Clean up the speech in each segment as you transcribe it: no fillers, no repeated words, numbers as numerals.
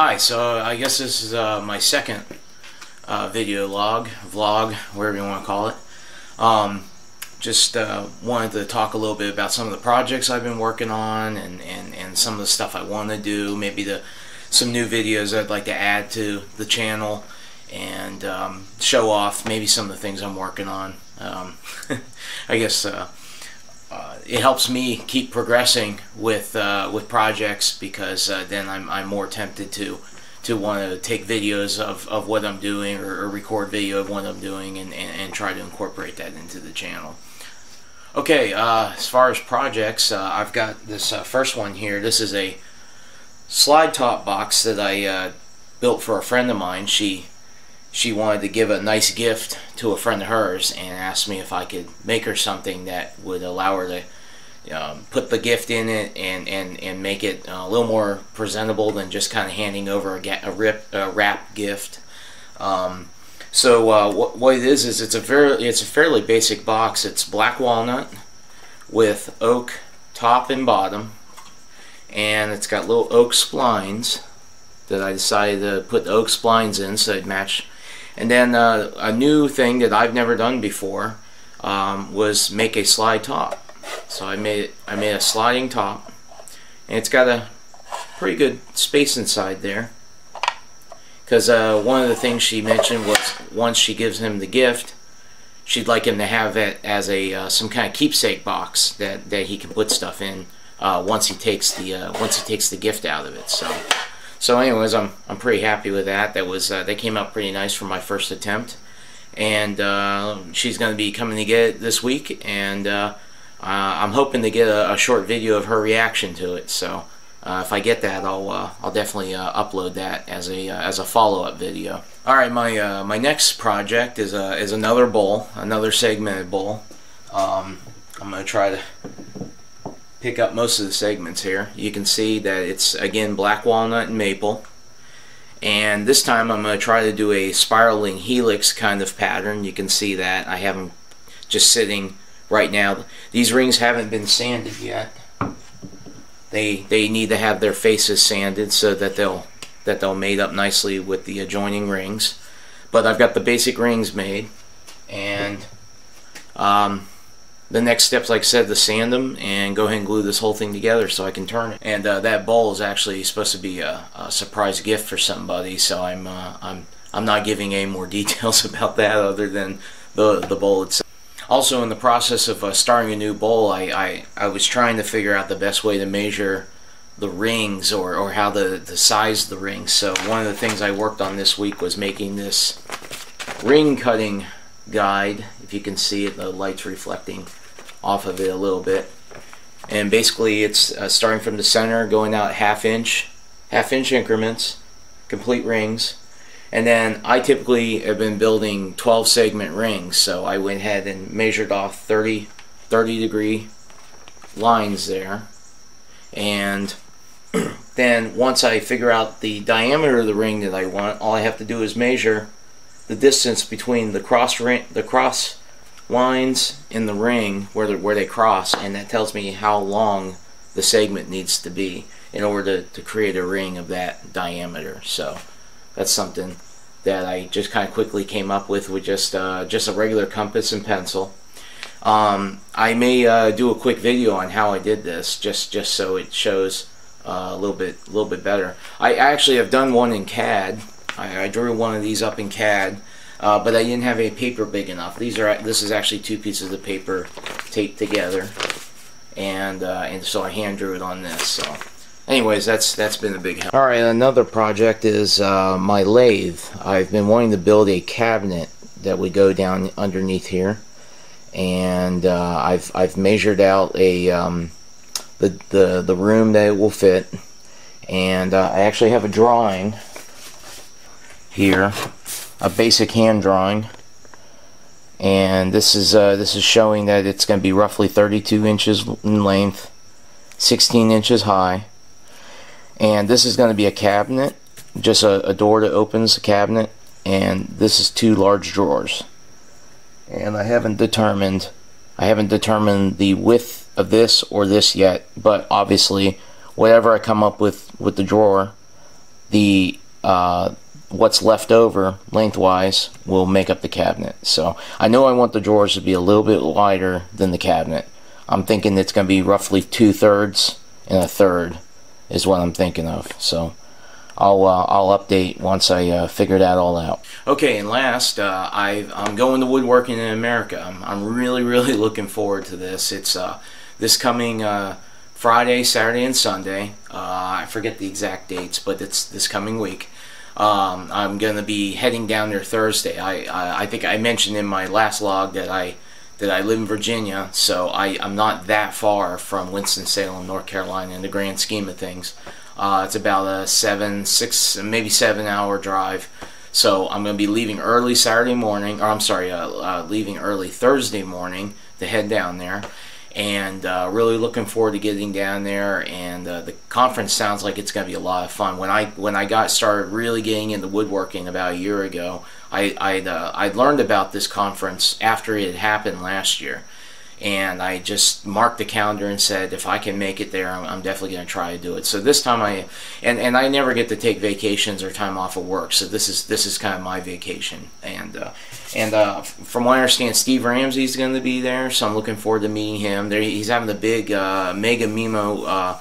Hi, so I guess this is my second video vlog, whatever you want to call it. Just wanted to talk a little bit about some of the projects I've been working on and some of the stuff I want to do, maybe some new videos I'd like to add to the channel, and show off maybe some of the things I'm working on. I guess it helps me keep progressing with projects, because then I'm more tempted to want to take videos of what I'm doing, or record video of what I'm doing, and try to incorporate that into the channel. Okay, as far as projects, I've got this first one here. This is a slide top box that I built for a friend of mine. She wanted to give a nice gift to a friend of hers, and asked me if I could make her something that would allow her to put the gift in it and make it a little more presentable than just kind of handing over a wrap gift. So what it is it's a fairly basic box. It's black walnut with oak top and bottom, and it's got little oak splines that I decided to put the oak splines in so they'd match. And then a new thing that I've never done before was make a slide top. So I made a sliding top, and it's got a pretty good space inside there, because one of the things she mentioned was once she gives him the gift, she'd like him to have it as a some kind of keepsake box that he can put stuff in once he takes the gift out of it. So anyways, I'm pretty happy with that. That came out pretty nice for my first attempt, and she's going to be coming to get it this week, and I'm hoping to get a short video of her reaction to it. So if I get that, I'll definitely upload that as a follow-up video. All right, my next project is another bowl, another segmented bowl. I'm gonna try to pick up most of the segments here. You can see that it's again black walnut and maple, and this time I'm gonna try to do a spiraling helix kind of pattern. You can see that I have them just sitting right now. These rings haven't been sanded yet. They need to have their faces sanded so that they'll mate up nicely with the adjoining rings. But I've got the basic rings made, and the next steps, like I said, to sand them and go ahead and glue this whole thing together so I can turn it. And that bowl is actually supposed to be a surprise gift for somebody, so I'm not giving any more details about that other than the bowl itself. Also, in the process of starting a new bowl, I was trying to figure out the best way to measure the rings, or how to size the rings. So one of the things I worked on this week was making this ring cutting guide. If you can see it, the light's reflecting off of it a little bit. And basically it's starting from the center, going out half-inch increments, complete rings. And then I typically have been building 12 segment rings, so I went ahead and measured off 30 degree lines there. And then once I figure out the diameter of the ring that I want, all I have to do is measure the distance between the cross lines in the ring where they cross, and that tells me how long the segment needs to be in order to create a ring of that diameter. So that's something that I just kind of quickly came up with just a regular compass and pencil. I may do a quick video on how I did this, just so it shows a little bit better. I actually have done one in CAD. I drew one of these up in CAD, but I didn't have a paper big enough. This is actually two pieces of paper taped together, and so I hand drew it on this. So anyways, that's been a big help. Alright, another project is my lathe. I've been wanting to build a cabinet that would go down underneath here, and I've measured out the room that it will fit, and I actually have a drawing here, a basic hand drawing, and this is showing that it's going to be roughly 32 inches in length, 16 inches high. And this is going to be a cabinet, just a door that opens the cabinet, and this is 2 large drawers. And I haven't determined the width of this or this yet, but obviously whatever I come up with the drawer, the what's left over lengthwise will make up the cabinet. So I know I want the drawers to be a little bit wider than the cabinet. I'm thinking it's going to be roughly 2/3 and 1/3 is what I'm thinking of. So I'll update once I figure that all out. Okay, and last, I'm going to Woodworking in America. I'm really looking forward to this. It's this coming Friday, Saturday, and Sunday. I forget the exact dates, but it's this coming week. I'm going to be heading down there Thursday. I think I mentioned in my last log that I live in Virginia, so I'm not that far from Winston-Salem, North Carolina, in the grand scheme of things. It's about a 6, maybe 7 hour drive. So I'm going to be leaving early Saturday morning, or I'm sorry, leaving early Thursday morning to head down there. And really looking forward to getting down there. And the conference sounds like it's going to be a lot of fun. When I got started really getting into woodworking about a year ago, I'd learned about this conference after it had happened last year. And I just marked the calendar and said, if I can make it there, I'm definitely going to try to do it. So this time I never get to take vacations or time off of work, so this is kind of my vacation. And from what I understand, Steve Ramsey's going to be there, so I'm looking forward to meeting him. He's having a big Mega Mimo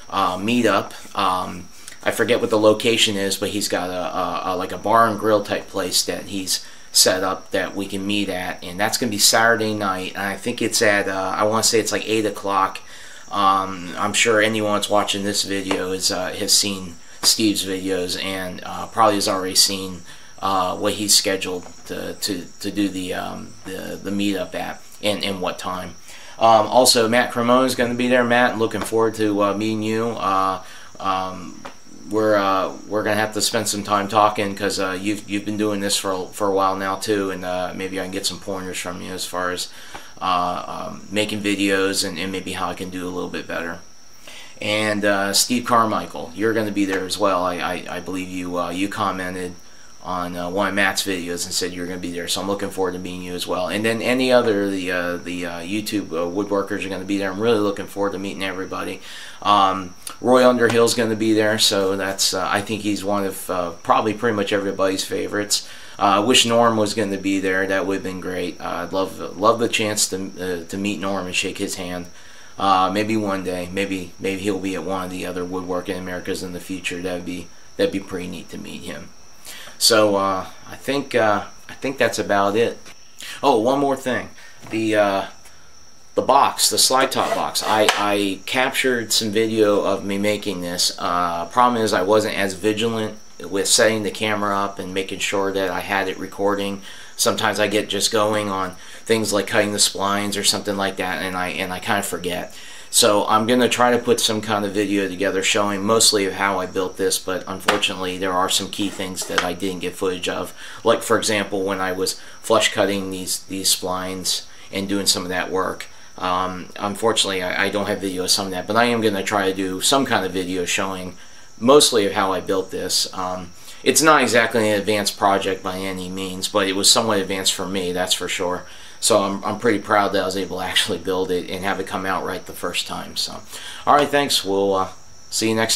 meetup. I forget what the location is, but he's got a like a bar and grill type place that he's set up that we can meet at, and that's going to be Saturday night, and I think it's at I want to say it's like 8 o'clock. I'm sure anyone that's watching this video has seen Steve's videos, and probably has already seen what he's scheduled to do the meetup at, and what time. Also, Matt Cremona is going to be there. Matt, looking forward to meeting you. We're gonna have to spend some time talking, because you've been doing this for a while now too, and maybe I can get some pointers from you as far as making videos and maybe how I can do a little bit better. And Steve Carmichael, you're going to be there as well. I believe you commented on one of Matt's videos and said you were going to be there, so I'm looking forward to meeting you as well. And then any other the YouTube woodworkers are going to be there. I'm really looking forward to meeting everybody. Roy Underhill's going to be there, so that's I think he's one of probably pretty much everybody's favorites. I wish Norm was going to be there. That would have been great. I'd love the chance to meet Norm and shake his hand. Maybe one day, maybe he'll be at one of the other Woodworking Americas in the future. That'd be pretty neat to meet him. So I think that's about it. Oh, one more thing. The box, the slide top box. I captured some video of me making this. Problem is I wasn't as vigilant with setting the camera up and making sure that I had it recording. Sometimes I get just going on things like cutting the splines or something like that, and I kind of forget. So I'm going to try to put some kind of video together showing mostly of how I built this, but unfortunately there are some key things that I didn't get footage of. Like, for example, when I was flush cutting these splines and doing some of that work. Unfortunately I don't have video of some of that, but I am going to try to do some kind of video showing mostly of how I built this. It's not exactly an advanced project by any means, but it was somewhat advanced for me, that's for sure. So I'm pretty proud that I was able to actually build it and have it come out right the first time. So, alright, thanks. We'll see you next time.